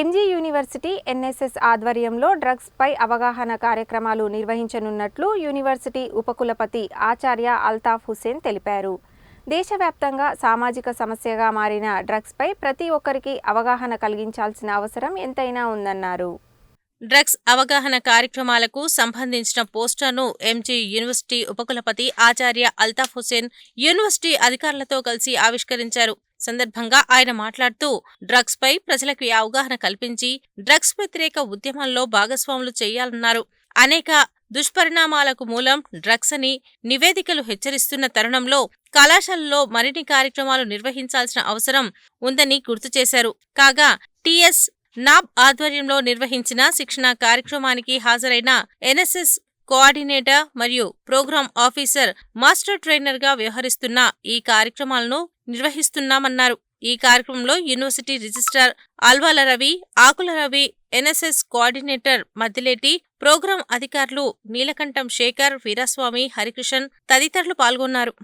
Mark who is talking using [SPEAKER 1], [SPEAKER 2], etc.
[SPEAKER 1] MG university NSS ఆధ్వర్యంలో drugs పై అవగాహన కార్యక్రమాలు నిర్వహించనున్నట్లు యూనివర్సిటీ ఉపకులపతి ఆచార్య అల్తాఫ్ హుసేన్ తెలిపారు. దేశవ్యాప్తంగా సామాజిక సమస్యగా మారిన డ్రగ్స్ పై ప్రతి ఒక్కరికి అవగాహన కలిగించాల్సిన అవసరం ఎంతైనా ఉందన్నారు.
[SPEAKER 2] డ్రగ్స్ అవగాహన కార్యక్రమాలకు సంబంధించిన పోస్టర్ను ఎంజీ యూనివర్సిటీ ఉపకులపతి ఆచార్య అల్తాఫ్ హుసేన్ యూనివర్సిటీ అధికారులతో కలిసి ఆవిష్కరించారు. సందర్భంగా ఆయన మాట్లాడుతూ డ్రగ్స్ పై ప్రజలకు అవగాహన కల్పించి డ్రగ్స్ వ్యతిరేక ఉద్యమంలో భాగస్వాములు చేయాలన్నారు. అనేక దుష్పరిణామాలకు మూలం డ్రగ్స్ అని నివేదికలు హెచ్చరిస్తున్న తరుణంలో కళాశాలలో మరిన్ని కార్యక్రమాలు నిర్వహించాల్సిన అవసరం ఉందని గుర్తు చేశారు. కాగా టీఎస్ నాబ్ ఆధ్వర్యంలో నిర్వహించిన శిక్షణ కార్యక్రమానికి హాజరైన ఎన్ఎస్ఎస్ కోఆర్డినేటర్ మరియు ప్రోగ్రాం ఆఫీసర్ మాస్టర్ ట్రైనర్ గా వ్యవహరిస్తున్న ఈ కార్యక్రమాలను నిర్వహిస్తున్నామన్నారు. ఈ కార్యక్రమంలో university registrar Alwala Ravi, Akula Ravi, NSS coordinator Maddileti, program అధికారులు నీలకంఠం శేఖర్, వీరస్వామి, హరికృష్ణన్ తదితరులు పాల్గొన్నారు.